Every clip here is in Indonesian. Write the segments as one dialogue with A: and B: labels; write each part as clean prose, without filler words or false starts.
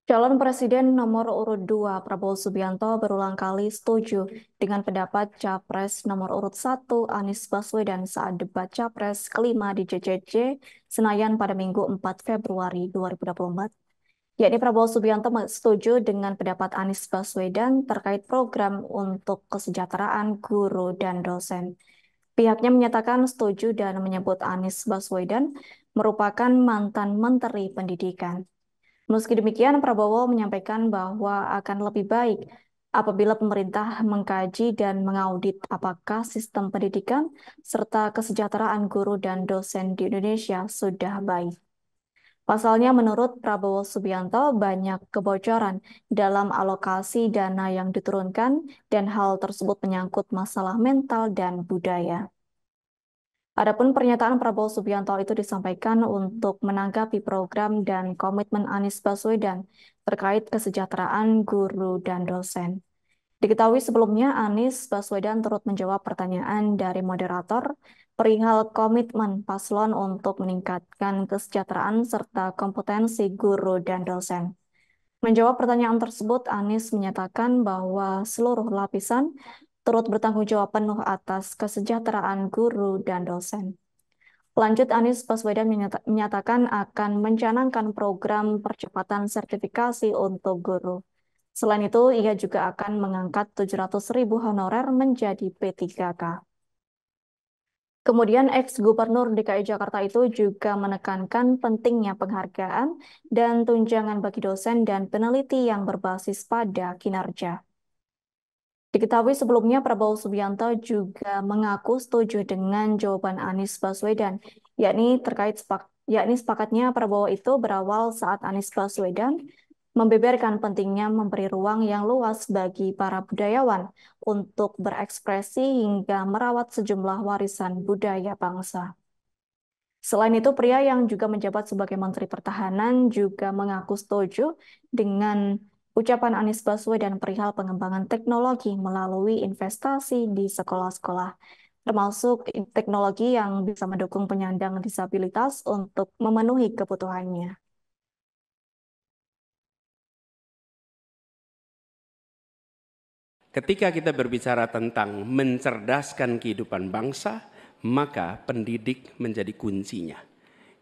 A: Calon Presiden nomor urut 2 Prabowo Subianto berulang kali setuju dengan pendapat Capres nomor urut 1 Anies Baswedan saat debat Capres kelima di JJJ Senayan pada Minggu 4 Februari 2024. Yakni Prabowo Subianto setuju dengan pendapat Anies Baswedan terkait program untuk kesejahteraan guru dan dosen. Pihaknya menyatakan setuju dan menyebut Anies Baswedan merupakan mantan Menteri Pendidikan. Meski demikian, Prabowo menyampaikan bahwa akan lebih baik apabila pemerintah mengkaji dan mengaudit apakah sistem pendidikan serta kesejahteraan guru dan dosen di Indonesia sudah baik. Pasalnya, menurut Prabowo Subianto, banyak kebocoran dalam alokasi dana yang diturunkan dan hal tersebut menyangkut masalah mental dan budaya. Adapun pernyataan Prabowo Subianto itu disampaikan untuk menanggapi program dan komitmen Anies Baswedan terkait kesejahteraan guru dan dosen. Diketahui sebelumnya Anies Baswedan turut menjawab pertanyaan dari moderator perihal komitmen paslon untuk meningkatkan kesejahteraan serta kompetensi guru dan dosen. Menjawab pertanyaan tersebut, Anies menyatakan bahwa seluruh lapisan turut bertanggung jawab penuh atas kesejahteraan guru dan dosen. Lanjut, Anies Baswedan menyatakan akan mencanangkan program percepatan sertifikasi untuk guru. Selain itu, ia juga akan mengangkat 700.000 honorer menjadi P3K. Kemudian, ex-gubernur DKI Jakarta itu juga menekankan pentingnya penghargaan dan tunjangan bagi dosen dan peneliti yang berbasis pada kinerja. Diketahui sebelumnya Prabowo Subianto juga mengaku setuju dengan jawaban Anies Baswedan, yakni sepakatnya Prabowo itu berawal saat Anies Baswedan membeberkan pentingnya memberi ruang yang luas bagi para budayawan untuk berekspresi hingga merawat sejumlah warisan budaya bangsa. Selain itu, pria yang juga menjabat sebagai Menteri Pertahanan juga mengaku setuju dengan ucapan Anies Baswedan perihal pengembangan teknologi melalui investasi di sekolah-sekolah, termasuk teknologi yang bisa mendukung penyandang disabilitas untuk memenuhi kebutuhannya.
B: Ketika kita berbicara tentang mencerdaskan kehidupan bangsa, maka pendidik menjadi kuncinya.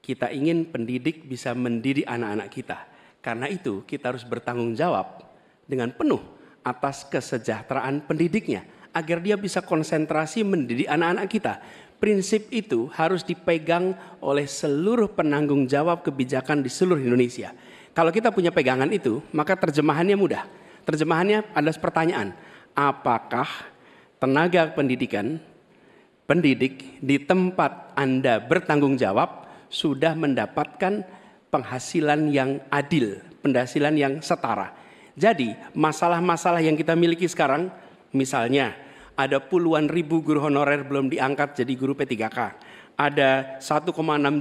B: Kita ingin pendidik bisa mendidik anak-anak kita. Karena itu kita harus bertanggung jawab dengan penuh atas kesejahteraan pendidiknya, agar dia bisa konsentrasi mendidik anak-anak kita. Prinsip itu harus dipegang oleh seluruh penanggung jawab kebijakan di seluruh Indonesia. Kalau kita punya pegangan itu, maka terjemahannya mudah. Terjemahannya adalah pertanyaan, apakah tenaga pendidik di tempat Anda bertanggung jawab sudah mendapatkan penghasilan yang adil, penghasilan yang setara. Jadi masalah-masalah yang kita miliki sekarang, misalnya ada puluhan ribu guru honorer belum diangkat jadi guru P3K. Ada 1,6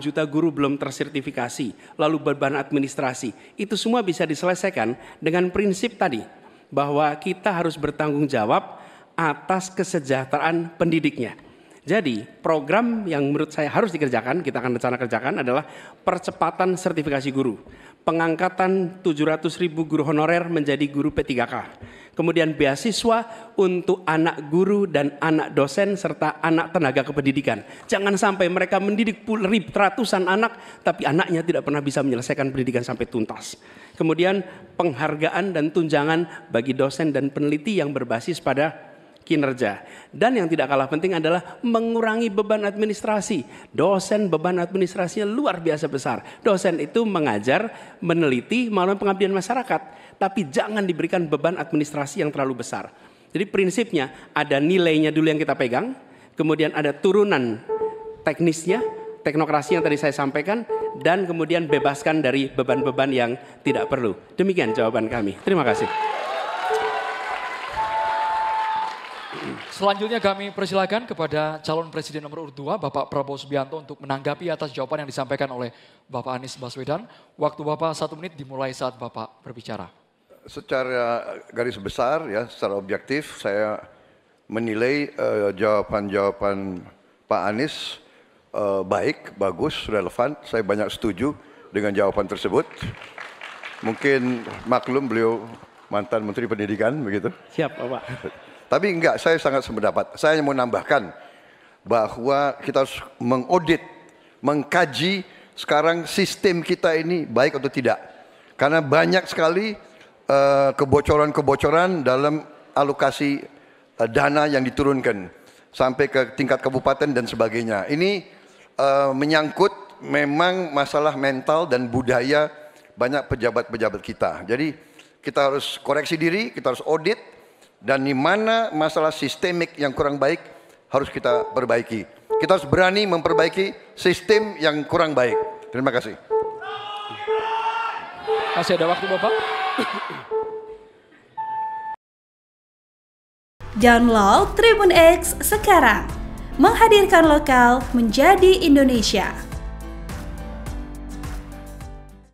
B: juta guru belum tersertifikasi, lalu beban administrasi. Itu semua bisa diselesaikan dengan prinsip tadi, bahwa kita harus bertanggung jawab atas kesejahteraan pendidiknya. Jadi program yang menurut saya harus dikerjakan, kita akan rencana kerjakan adalah percepatan sertifikasi guru. Pengangkatan 700.000 guru honorer menjadi guru P3K. Kemudian beasiswa untuk anak guru dan anak dosen serta anak tenaga kependidikan. Jangan sampai mereka mendidik ratusan anak tapi anaknya tidak pernah bisa menyelesaikan pendidikan sampai tuntas. Kemudian penghargaan dan tunjangan bagi dosen dan peneliti yang berbasis pada kinerja. Dan yang tidak kalah penting adalah mengurangi beban administrasi. Dosen beban administrasinya luar biasa besar. Dosen itu mengajar, meneliti, melalui pengabdian masyarakat. Tapi jangan diberikan beban administrasi yang terlalu besar. Jadi prinsipnya ada nilainya dulu yang kita pegang, kemudian ada turunan teknisnya, teknokrasi yang tadi saya sampaikan, dan kemudian bebaskan dari beban-beban yang tidak perlu. Demikian jawaban kami. Terima kasih.
C: Selanjutnya kami persilakan kepada calon presiden nomor urut 2 Bapak Prabowo Subianto untuk menanggapi atas jawaban yang disampaikan oleh Bapak Anies Baswedan. Waktu Bapak 1 menit dimulai saat Bapak berbicara.
D: Secara garis besar ya, secara objektif saya menilai jawaban-jawaban Pak Anies baik, bagus, relevan. Saya banyak setuju dengan jawaban tersebut. Mungkin maklum beliau mantan Menteri Pendidikan begitu.
B: Siap, Bapak.
D: Tapi enggak, saya sangat sependapat. Saya mau nambahkan bahwa kita harus mengaudit, mengkaji sekarang sistem kita ini baik atau tidak. Karena banyak sekali kebocoran-kebocoran dalam alokasi dana yang diturunkan sampai ke tingkat kabupaten dan sebagainya. Ini menyangkut memang masalah mental dan budaya banyak pejabat-pejabat kita. Jadi kita harus koreksi diri, kita harus audit, dan di mana masalah sistemik yang kurang baik harus kita perbaiki. Kita harus berani memperbaiki sistem yang kurang baik. Terima kasih.
C: Masih ada waktu Bapak?
E: Download Tribun X sekarang. Menghadirkan lokal menjadi Indonesia.